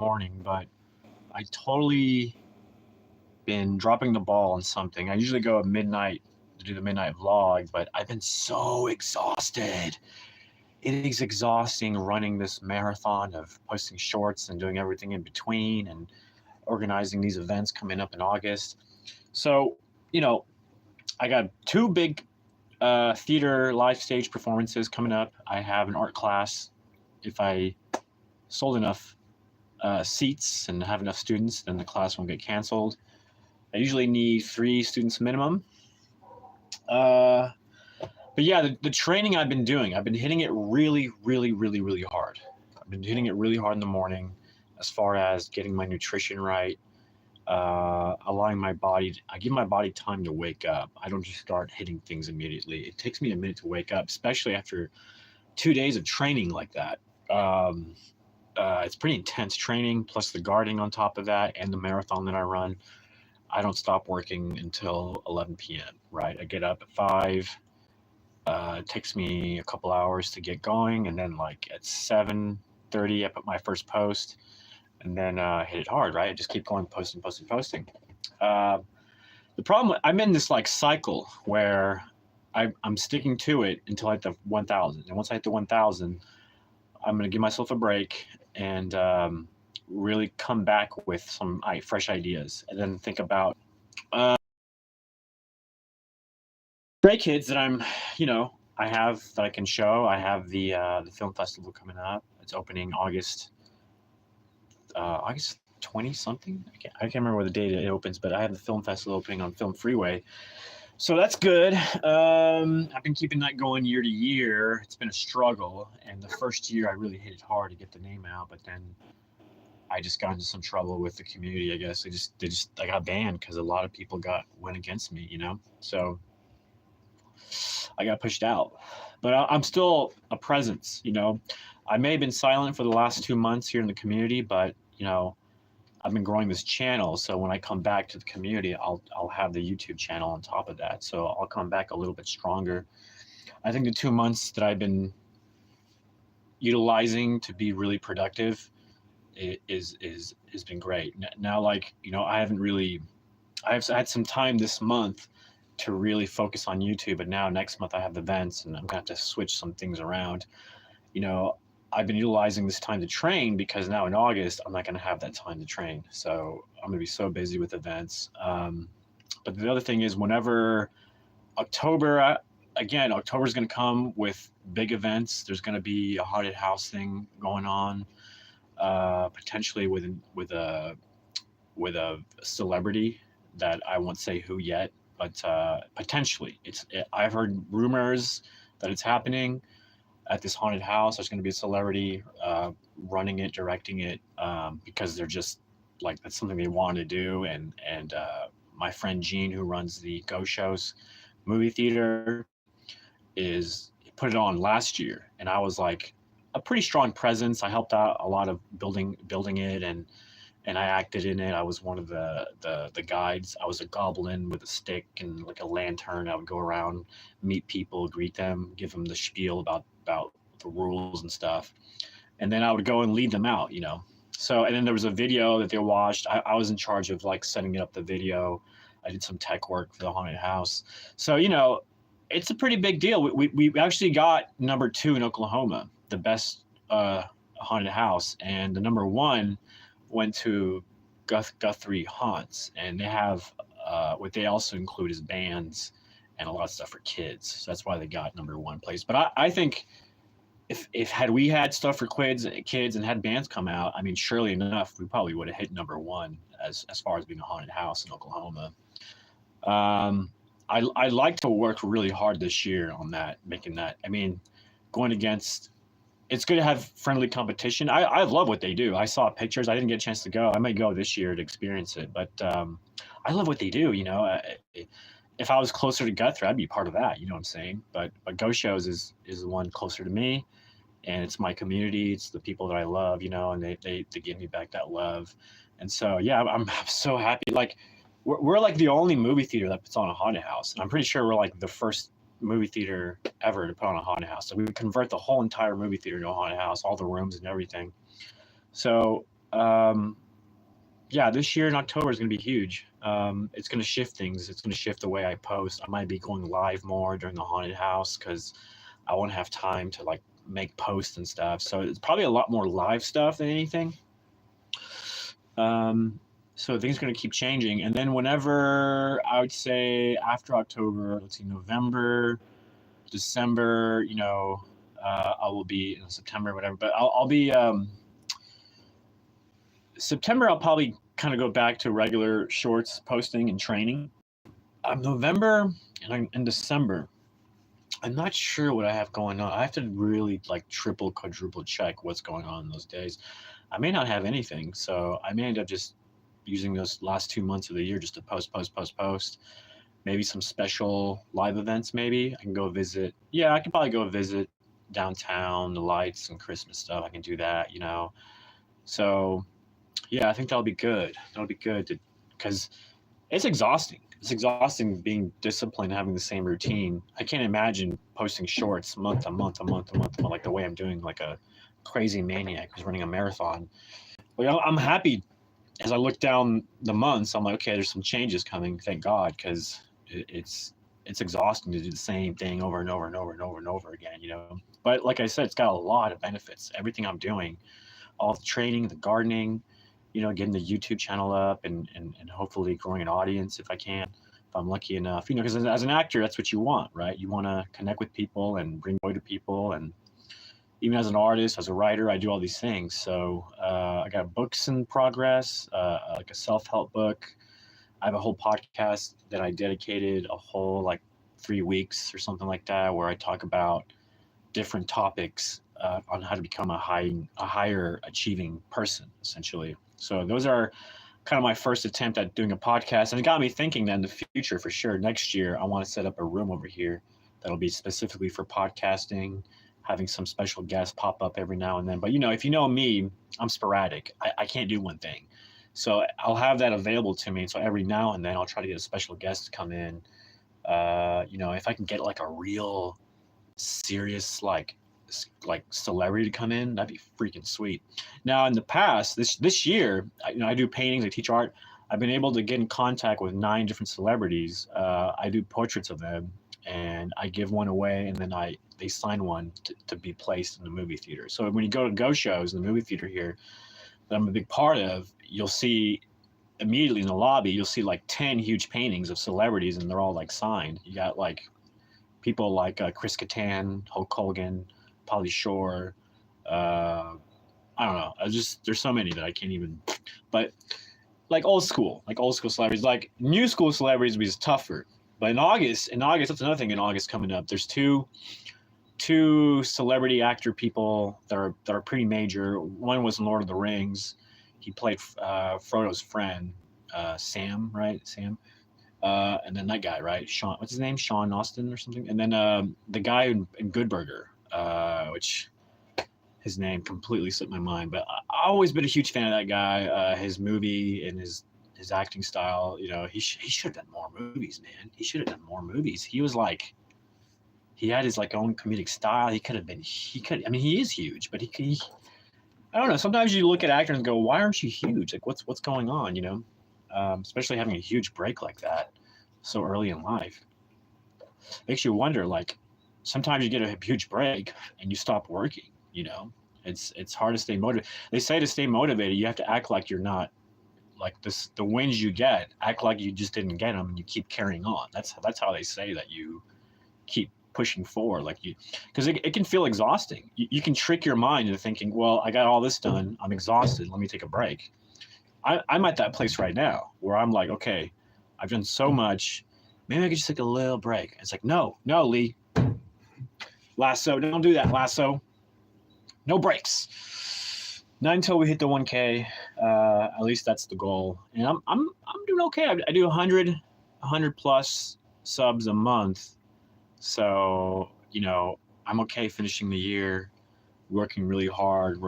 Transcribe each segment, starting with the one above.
morning, but I totally been dropping the ball on something. I usually go at midnight to do the midnight vlog, but I've been so exhausted. It is exhausting running this marathon of posting shorts and doing everything in between and organizing these events coming up in August. So, you know, I got two big theater live stage performances coming up. I have an art class. If I sold enough seats and have enough students, then the class won't get canceled. I usually need 3 students minimum. Uh, but yeah, the training I've been hitting it really, really, really, really hard. I've been hitting it really hard in the morning as far as getting my nutrition right, allowing my body, I give my body time to wake up. I don't just start hitting things immediately. It takes me a minute to wake up, especially after 2 days of training like that. Um, it's pretty intense training, plus the guarding on top of that, and the marathon that I run. I don't stop working until 11 p.m. Right? I get up at 5. It takes me a couple hours to get going, and then like at 7:30, I put my first post, and then hit it hard. Right? I just keep going, posting, posting, posting. Uh, the problem, I'm in this like cycle where I'm sticking to it until I hit the 1,000, and once I hit the 1,000, I'm going to give myself a break and really come back with some fresh ideas, and then think about uh, great kids that I have that I can show. I have the film festival coming up. It's opening August 20 something. I can't remember what the date it opens, but I have the film festival opening on Film Freeway. So that's good. I've been keeping that going year to year. It's been a struggle, and the first year I really hit it hard to get the name out, but then I just got into some trouble with the community. I guess I got banned because a lot of people went against me. So I got pushed out, but I'm still a presence. I may have been silent for the last 2 months here in the community, but I've been growing this channel. So when I come back to the community, I'll have the YouTube channel on top of that. So I'll come back a little bit stronger. I think the 2 months that I've been utilizing to be really productive is has been great. Now, I've had some time this month to really focus on YouTube, but now next month I have events and I'm gonna have to switch some things around. You know, I've been utilizing this time to train because now in August I'm not gonna have that time to train. So I'm gonna be so busy with events. But the other thing is whenever October, October is gonna come with big events. There's gonna be a haunted house thing going on, potentially with a celebrity that I won't say who yet, but potentially I've heard rumors that it's happening at this haunted house. There's going to be a celebrity running it, directing it, because they're just like that's something they want to do. And my friend Gene, who runs the Go Shows movie theater, is put it on last year, and I was like a pretty strong presence. I helped out a lot of building it, and I acted in it. I was one of the guides. I was a goblin with a stick and like a lantern. I would go around, meet people, greet them, give them the spiel about the rules and stuff, and then I would go and lead them out. So, and then there was a video that they watched. I was in charge of like setting up the video. I did some tech work for the haunted house. So, it's a pretty big deal. We actually got number 2 in Oklahoma, the best haunted house, and the number 1 went to Guthrie Haunts, and they have what they also include is bands and a lot of stuff for kids. So that's why they got number 1 place. But I think if had we had stuff for kids and had bands come out, I mean, surely enough, we probably would have hit number 1 as far as being a haunted house in Oklahoma. I like to work really hard this year on that, making that. I mean, going against. It's good to have friendly competition. I love what they do. I saw pictures. I didn't get a chance to go. I might go this year to experience it, but I love what they do. If I was closer to Guthrie, I'd be part of that. You know what I'm saying? But Go Shows is the one closer to me, and it's my community. It's the people that I love. And they give me back that love, and so yeah, I'm so happy. Like we're like the only movie theater that puts on a haunted house, and I'm pretty sure we're like the first movie theater ever to put on a haunted house. So we would convert the whole entire movie theater to a haunted house, all the rooms and everything. So Um, yeah, this year in October is going to be huge. It's going to shift things. It's going to shift the way I post. I might be going live more during the haunted house because I won't have time to like make posts and stuff. So it's probably a lot more live stuff than anything. Um, so things are going to keep changing. And then whenever I would say after October, let's see, November, December, I will be in September, whatever. But I'll be September. I'll probably kind of go back to regular shorts posting and training. November and December, I'm not sure what I have going on. I have to really like triple, quadruple check what's going on in those days. I may not have anything, so I may end up just using those last 2 months of the year just to post. Maybe some special live events. Maybe I can go visit. Yeah, I can probably go visit downtown, the lights and Christmas stuff. I can do that. So yeah, I think that'll be good. That'll be good because it's exhausting. It's exhausting being disciplined, having the same routine. I can't imagine posting shorts month to month, like the way I'm doing, like a crazy maniac who's running a marathon. But I'm happy as I look down the months. I'm like, okay, there's some changes coming. Thank God, because it's exhausting to do the same thing over and over and over and over and over again. But like I said, it's got a lot of benefits. Everything I'm doing, all the training, the gardening, getting the YouTube channel up and hopefully growing an audience if I can, if I'm lucky enough, because as an actor, that's what you want, right? You want to connect with people and bring joy to people. And even as an artist, as a writer, I do all these things. So I got books in progress, like a self-help book. I have a whole podcast that I dedicated a whole like 3 weeks or something like that, where I talk about different topics on how to become a higher achieving person, essentially. So those are kind of my first attempt at doing a podcast, and it got me thinking that in the future, for sure, next year, I want to set up a room over here that'll be specifically for podcasting, having some special guests pop up every now and then. But if you know me, I'm sporadic. I can't do one thing. So I'll have that available to me. So every now and then I'll try to get a special guest to come in. If I can get like a real serious like celebrity to come in, that'd be freaking sweet. Now in the past, this year, I do paintings, I teach art. I've been able to get in contact with 9 different celebrities. I do portraits of them, and I give one away, and then they sign one to be placed in the movie theater. So when you go shows in the movie theater here that I'm a big part of, you'll see immediately in the lobby, you'll see like 10 huge paintings of celebrities, and they're all like signed. You got like people like Chris Kattan, Hulk Hogan, Pauly Shore. I don't know. There's so many that I can't even. But like old school celebrities, like new school celebrities was tougher. But in August, that's another thing in August coming up. There's two celebrity actor people that are pretty major. One was in Lord of the Rings. He played Frodo's friend, Sam, right? Sam. And then that guy, right? Sean, what's his name? Sean Austin or something. And then the guy in Good Burger, which his name completely slipped my mind. But I've always been a huge fan of that guy. His movie and his acting style. He should have done more movies, man. He should have done more movies. He was like, he had his like own comedic style. I mean, he is huge, but he I don't know. Sometimes you look at actors and go, why aren't you huge? Like, what's going on? Especially having a huge break like that so early in life. Makes you wonder, like, sometimes you get a huge break and you stop working. It's hard to stay motivated. They say to stay motivated, you have to act like you're not, like the wins you get, act like you just didn't get them, and you keep carrying on. That's how they say that you keep pushing forward, like because it can feel exhausting. You can trick your mind into thinking, well, I got all this done, I'm exhausted, let me take a break. I'm at that place right now where I'm like, okay, I've done so much, maybe I could just take a little break. It's like, no, Lee, Lasso, don't do that, Lasso. No breaks. Not until we hit the 1K. At least that's the goal. And I'm doing okay. I do 100 plus subs a month. So, I'm okay finishing the year, working really hard,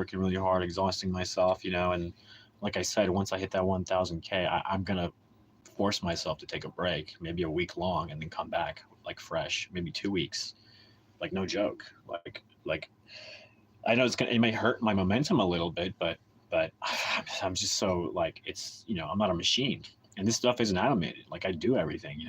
exhausting myself, and like I said, once I hit that 1,000K, I'm going to force myself to take a break, maybe a week long, and then come back like fresh, maybe 2 weeks. Like, no joke. Like I know it may hurt my momentum a little bit, but but I'm just so like, it's, I'm not a machine, and this stuff isn't animated. Like, I do everything,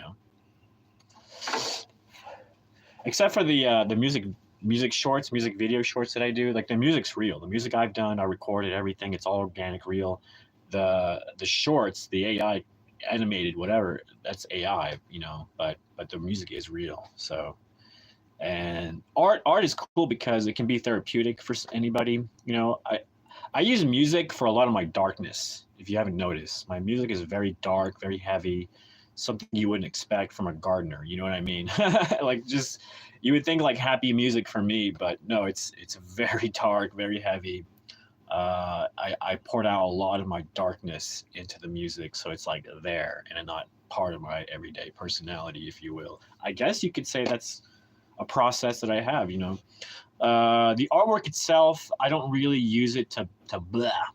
except for the music shorts, music video shorts that I do. Like, the music's real. The music I've done, I recorded everything. It's all organic, real. The shorts, the AI animated, whatever, that's AI, but the music is real. So, and art is cool because it can be therapeutic for anybody. I use music for a lot of my darkness. If you haven't noticed, my music is very dark, very heavy, something you wouldn't expect from a gardener. You know what I mean? Like, just, you would think like happy music for me, but no, it's very dark, very heavy. I poured out a lot of my darkness into the music, so it's like there and not part of my everyday personality, if you will. I guess you could say that's a process that I have. The artwork itself, I don't really use it to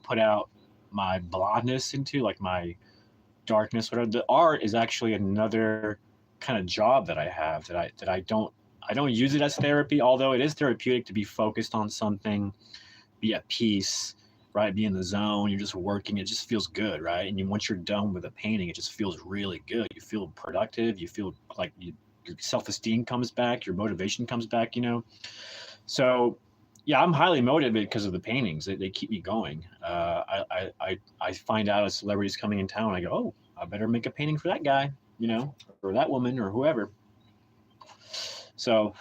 put out my blahness into, like, my darkness, whatever. The art is actually another kind of job that I have, that I don't use it as therapy, although it is therapeutic to be focused on something, be at peace, right? Be in the zone. You're just working. It just feels good, right? And once you're done with a painting, it just feels really good. You feel productive. You feel like your self-esteem comes back. Your motivation comes back. So, yeah, I'm highly motivated because of the paintings. They keep me going. I find out a celebrity's coming in town. I go, oh, I better make a painting for that guy, or that woman, or whoever. So,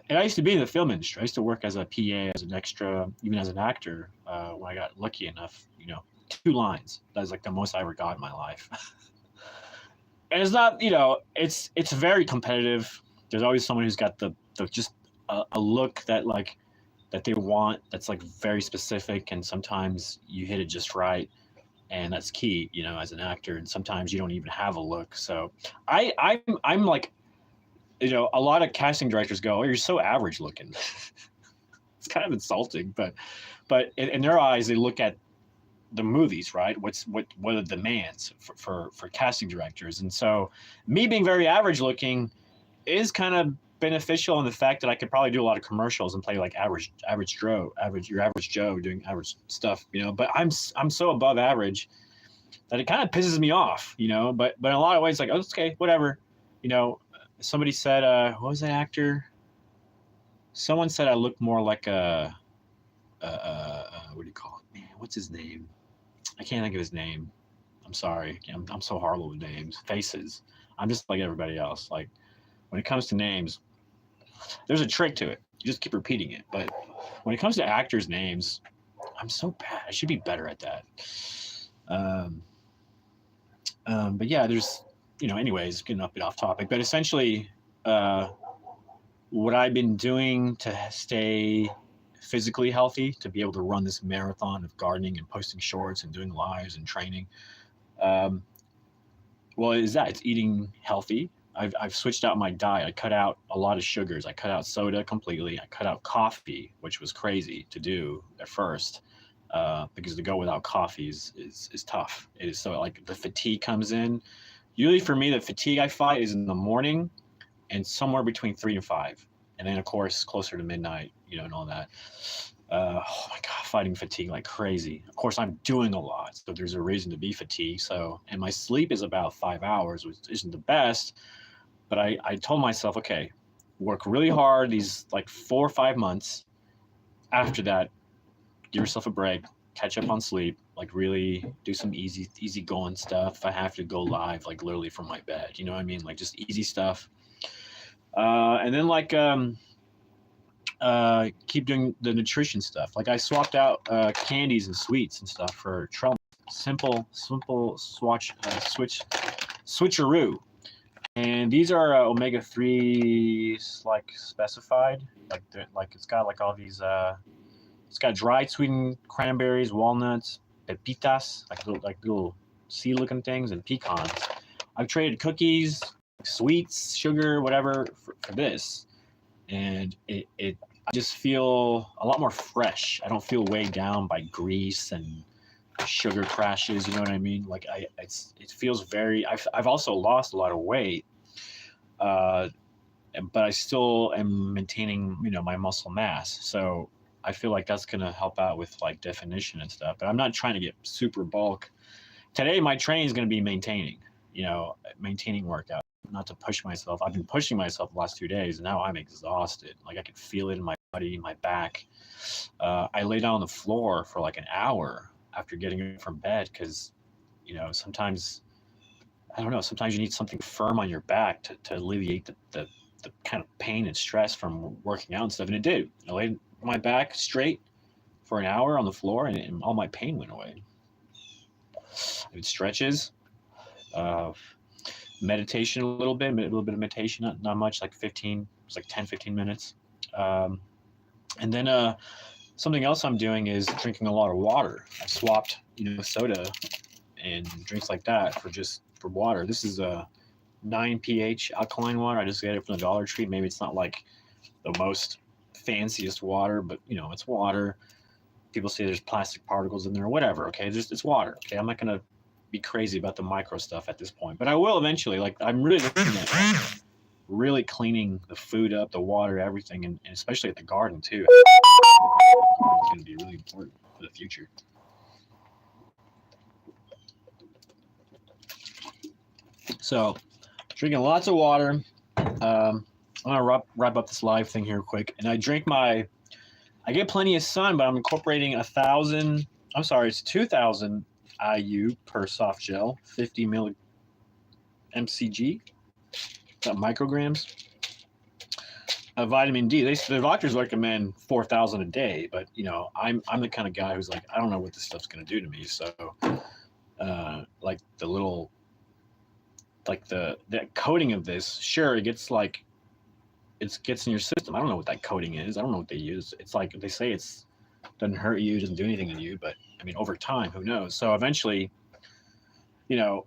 and I used to be in the film industry. I used to work as a PA, as an extra, even as an actor. When I got lucky enough, 2 lines. That's like the most I ever got in my life. And it's not, it's very competitive. There's always someone who's got the just a look that they want, that's like very specific, and sometimes you hit it just right, and that's key, as an actor. And sometimes you don't even have a look. So I'm like, a lot of casting directors go, "Oh, you're so average looking." It's kind of insulting, but in their eyes, they look at the movies, right? What are the demands for casting directors? And so, me being very average looking is kind of beneficial in the fact that I could probably do a lot of commercials and play like your average Joe doing average stuff, But I'm so above average that it kind of pisses me off, But in a lot of ways, like, oh, okay, whatever, Somebody said, what was that actor? Someone said I look more like what do you call it? Man, what's his name? I can't think of his name. I'm sorry. I'm so horrible with names, faces. I'm just like everybody else. Like, when it comes to names, there's a trick to it. You just keep repeating it. But when it comes to actors' names, I'm so bad. I should be better at that. But yeah, there's, anyways, getting a bit off topic. But essentially, what I've been doing to stay physically healthy, to be able to run this marathon of gardening and posting shorts and doing lives and training, well, it's eating healthy. I've switched out my diet. I cut out a lot of sugars. I cut out soda completely. I cut out coffee, which was crazy to do at first, because to go without coffee is tough. It is, so like the fatigue comes in. Usually for me, the fatigue I fight is in the morning and somewhere between 3 and 5. And then, of course, closer to midnight, and all that. Oh my God, fighting fatigue like crazy. Of course, I'm doing a lot, so there's a reason to be fatigued. So, and my sleep is about 5 hours, which isn't the best. But I told myself, okay, work really hard these like 4 or 5 months. After that, give yourself a break, catch up on sleep, like really do some easy going stuff. If I have to go live, like literally from my bed, you know what I mean? Like just easy stuff. And then like keep doing the nutrition stuff. Like I swapped out candies and sweets and stuff for Trump. Simple switcheroo. And these are omega-3s, like specified. Like it's got like all these. It's got dried sweetened cranberries, walnuts, pepitas, like little seed-looking things, and pecans. I've traded cookies, sweets, sugar, whatever for this, and I just feel a lot more fresh. I don't feel weighed down by grease and sugar crashes. You know what I mean? Like it feels very. I've also lost a lot of weight, but I still am maintaining my muscle mass. So I feel like that's gonna help out with like definition and stuff. But I'm not trying to get super bulk. Today, my training is gonna be maintaining workout, not to push myself. I've been pushing myself the last 2 days, and now I'm exhausted. Like I can feel it in my body, my back. I lay down on the floor for like an hour after getting up from bed because, sometimes I don't know. Sometimes you need something firm on your back to alleviate the kind of pain and stress from working out and stuff. And it did. I laid my back straight for an hour on the floor, and all my pain went away. I did stretches, uh, meditation a little bit of meditation, not much, like 15, it's like 10, 15 minutes. And then something else I'm doing is drinking a lot of water. I swapped, soda and drinks like that for water. This is a 9 pH alkaline water. I just get it from the Dollar Tree. Maybe it's not like the most fanciest water, but it's water. People say there's plastic particles in there or whatever. Okay, it's water. Okay, I'm not gonna be crazy about the micro stuff at this point, but I will eventually. Like I'm really looking at really cleaning the food up, the water, everything, and especially at the garden too. It's gonna be really important for the future. So, drinking lots of water. I'm gonna wrap up this live thing here quick, and I get plenty of sun, but I'm incorporating 2,000 IU per soft gel, 50 mcg, micrograms. Vitamin D. The doctors recommend 4,000 a day, but I'm the kind of guy who's like, I don't know what this stuff's gonna do to me. So, like the little, like the coating of this, sure, it gets in your system. I don't know what that coating is. I don't know what they use. It's like they say doesn't hurt you, doesn't do anything to you, but I mean, over time, who knows? So eventually,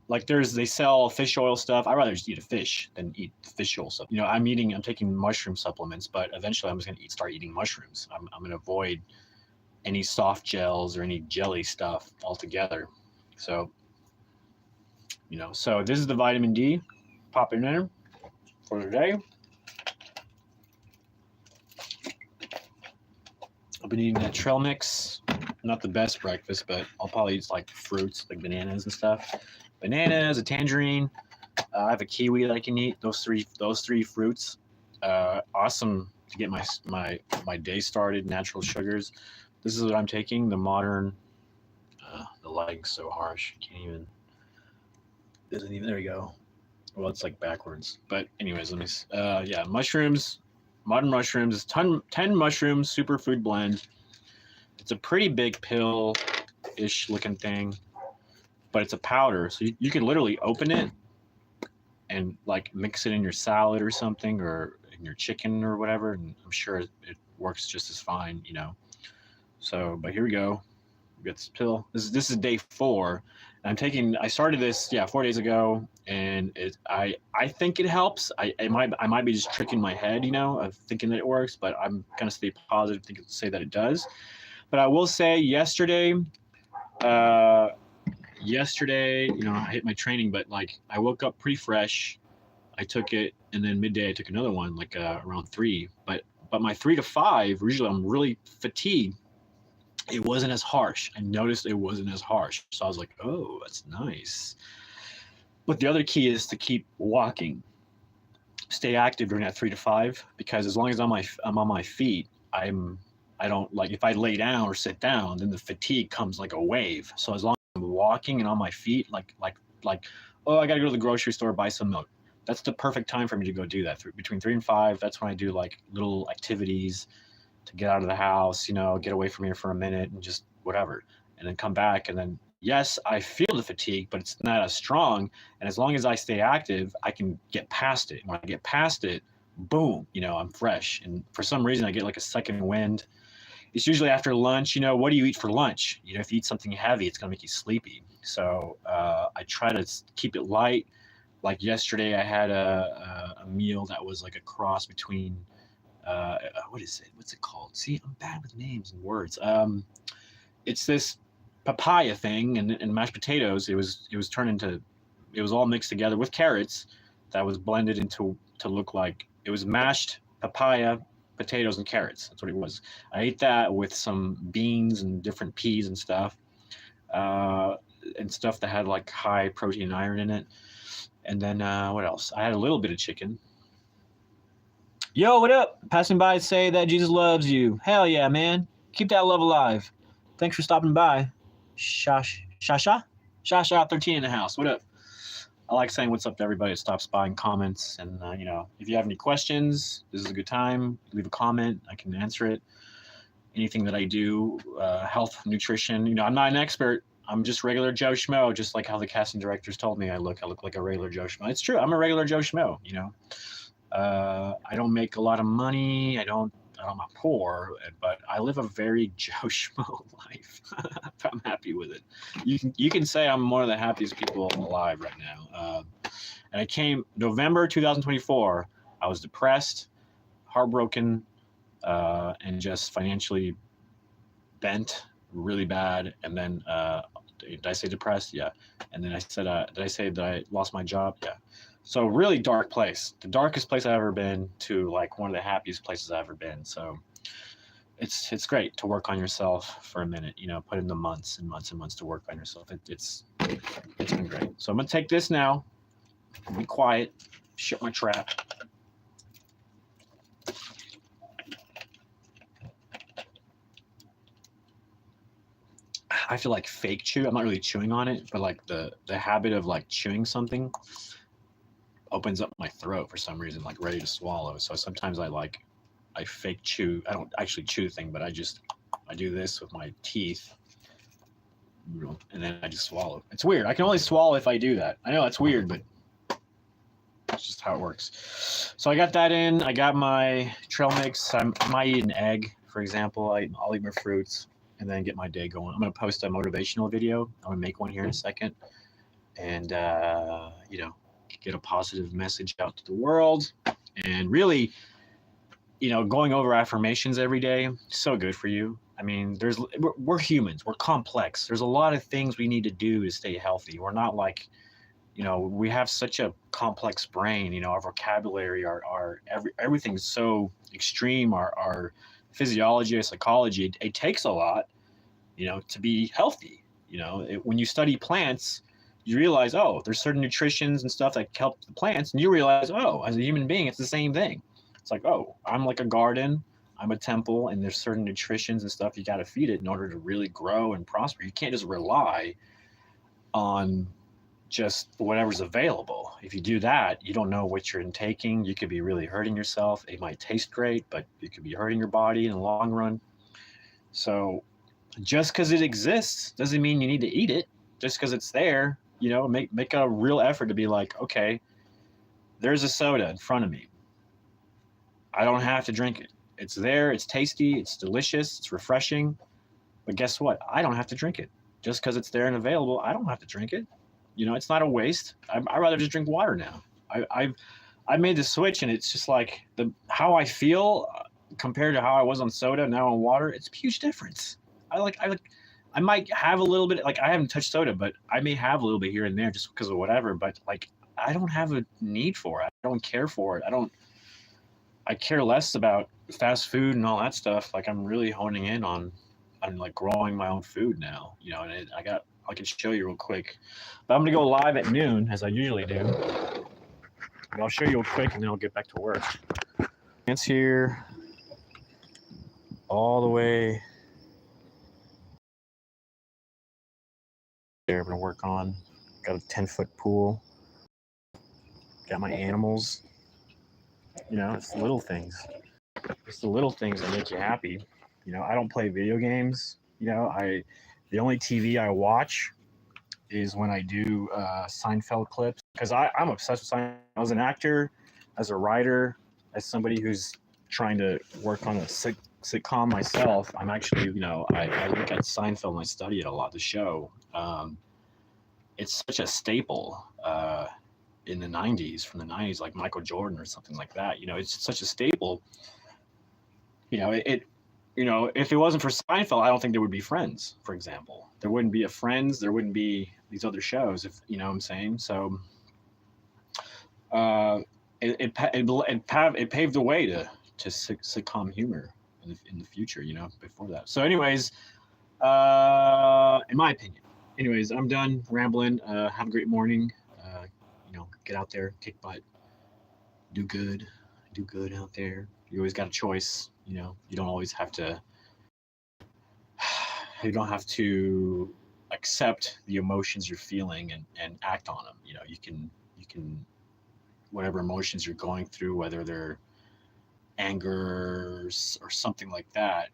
like they sell fish oil stuff. I'd rather just eat a fish than eat fish oil stuff. I'm taking mushroom supplements, but eventually I'm just going to start eating mushrooms. I'm going to avoid any soft gels or any jelly stuff altogether. So, so this is the vitamin D. Pop it in there for today. I've been eating that trail mix. Not the best breakfast, but I'll probably eat like fruits, like bananas and stuff. Bananas, a tangerine. I have a kiwi that I can eat. Those three fruits. Awesome to get my day started. Natural sugars. This is what I'm taking. The modern. The lighting's so harsh. Can't even. Doesn't even. There we go. Well, it's like backwards. But anyways, let me. Yeah, mushrooms. Modern mushrooms is 10 mushrooms, superfood blend. It's a pretty big pill-ish looking thing, but it's a powder. So you can literally open it and like mix it in your salad or something, or in your chicken or whatever. And I'm sure it works just as fine, So, but here we go. We got this pill. This is day 4. I started this 4 days ago, and I think it helps. I might be just tricking my head, of thinking that it works, but I'm gonna stay positive, say that it does. But I will say yesterday, I hit my training, but like I woke up pretty fresh. I took it, and then midday I took another one, like around 3. But my 3 to 5, usually I'm really fatigued. It wasn't as harsh. I noticed it wasn't as harsh. So I was like, oh, that's nice. But the other key is to keep walking. Stay active during that 3 to 5, because as long as I'm on my feet, I don't like, if I lay down or sit down, then the fatigue comes like a wave. So as long as I'm walking and on my feet, like, oh, I got to go to the grocery store, buy some milk. That's the perfect time for me to go do that. Between 3 and 5, that's when I do like little activities to get out of the house, get away from here for a minute and just whatever, and then come back. And then, yes, I feel the fatigue, but it's not as strong. And as long as I stay active, I can get past it. When I get past it, boom, I'm fresh. And for some reason, I get like a second wind. It's usually after lunch. What do you eat for lunch? If you eat something heavy, it's going to make you sleepy. So I try to keep it light. Like yesterday, I had a meal that was like a cross between what is it? What's it called? See, I'm bad with names and words. It's this papaya thing and mashed potatoes. It was all mixed together with carrots that was blended to look like it was mashed papaya potatoes and carrots. That's what it was. I ate that with some beans and different peas and stuff, and stuff that had like high protein and iron in it. And then what else? I had a little bit of chicken. Yo, what up? Passing by to say that Jesus loves you. Hell yeah, man. Keep that love alive. Thanks for stopping by. Shasha 13 in the house. What up? I like saying what's up to everybody that stops by and comments. And, if you have any questions, this is a good time. Leave a comment. I can answer it. Anything that I do, health, nutrition. I'm not an expert. I'm just regular Joe Schmo, just like how the casting directors told me I look. I look like a regular Joe Schmo. It's true. I'm a regular Joe Schmo, I don't make a lot of money. I'm not poor, but I live a very Joe Schmo life. I'm happy with it. You can say I'm one of the happiest people alive right now. And I came November 2024. I was depressed, heartbroken, and just financially bent really bad. And then did I say depressed? Yeah. And then I said, did I say that I lost my job? Yeah. So really dark place, the darkest place I've ever been to like one of the happiest places I've ever been. So it's great to work on yourself for a minute, put in the months and months and months to work on yourself. It's been great. So I'm going to take this now, be quiet, shut my trap. I feel like fake chew. I'm not really chewing on it, but like the habit of like chewing something opens up my throat for some reason, like ready to swallow. So sometimes I fake chew. I don't actually chew the thing, but I do this with my teeth, and then I just swallow. It's weird. I can only swallow if I do that. I know that's weird, but it's just how it works. So I got that in. I got my trail mix. I might eat an egg, for example. I'll eat my fruits and then get my day going. I'm going to post a motivational video. I'm going to make one here in a second. And, get a positive message out to the world. And really, going over affirmations every day, so good for you. I mean, we're humans. We're complex. There's a lot of things we need to do to stay healthy. We're not like, we have such a complex brain. Our vocabulary, everything's so extreme. Our physiology, our psychology, it takes a lot, to be healthy. When you study plants, you realize, oh, there's certain nutritions and stuff that help the plants, and you realize, oh, as a human being, it's the same thing. It's like, oh, I'm like a garden, I'm a temple, and there's certain nutritions and stuff you got to feed it in order to really grow and prosper. You can't just rely on just whatever's available. If you do that, you don't know what you're intaking. You could be really hurting yourself. It might taste great, but you could be hurting your body in the long run. So just because it exists doesn't mean you need to eat it. Just because it's there, make a real effort to be like, okay, there's a soda in front of me. I don't have to drink it. It's there, it's tasty, it's delicious, it's refreshing. But guess what? I don't have to drink it. Just because it's there and available, I don't have to drink it. It's not a waste. I'd rather just drink water now. I made the switch, and it's just like how I feel compared to how I was on soda, now on water. It's a huge difference. I might have a little bit, like I haven't touched soda, but I may have a little bit here and there just because of whatever. But like I don't have a need for it. I don't care for it. I care less about fast food and all that stuff. Like I'm really honing in on like growing my own food now. And I can show you real quick. But I'm gonna go live at noon as I usually do. But I'll show you real quick and then I'll get back to work. It's here all the way there. I'm gonna work on. Got a 10-foot pool. Got my animals. It's the little things. It's the little things that make you happy. I don't play video games. The only TV I watch is when I do Seinfeld clips, because I'm obsessed with Seinfeld. As an actor, as a writer, as somebody who's trying to work on a sitcom myself, I'm actually, I look at Seinfeld and I study it a lot, the show. It's such a staple in the 90s, from the 90s, like Michael Jordan or something like that. It's such a staple. If it wasn't for Seinfeld, I don't think there would be Friends, for example. There wouldn't be a Friends. There wouldn't be these other shows, if you know what I'm saying. So it paved the way to sitcom humor in the future, before that. So anyways, in my opinion, anyways, I'm done rambling. Have a great morning. Get out there, kick butt, do good out there. You always got a choice. You don't always have to. You don't have to accept the emotions you're feeling and act on them. You can whatever emotions you're going through, whether they're anger or something like that,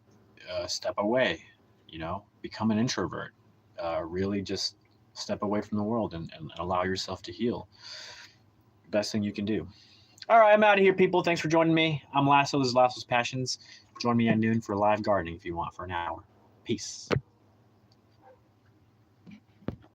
step away. Become an introvert. Really just step away from the world and allow yourself to heal. Best thing you can do. All right, I'm out of here, people. Thanks for joining me. I'm Lasso. This is Lasso's Passions. Join me at noon for live gardening if you want for an hour. Peace.